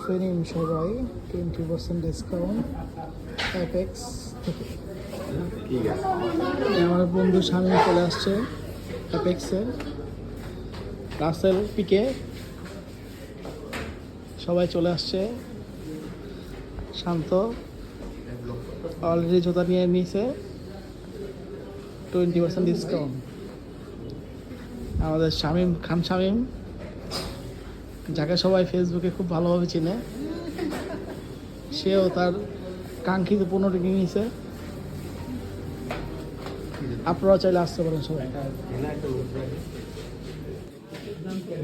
দেখে নিন সবাই 20% ডিসকাউন্ট অ্যাপেক্স থেকে। আমার বন্ধু স্বামী চলে আসছে অ্যাপেক্সে, রাসেল পিকে সবাই চলে আসছে। শান্ত অলরেডি জুতা নিয়ে নিয়েছে 20% ডিসকাউন্ট। আমাদের খান শামীম, যাকে সবাই ফেসবুকে খুব ভালোভাবে চিনে, সেও তার কাঙ্ক্ষিত পণ্যটি নিয়েছে। আপনারা চাইলে আসতে পারেন সবাই।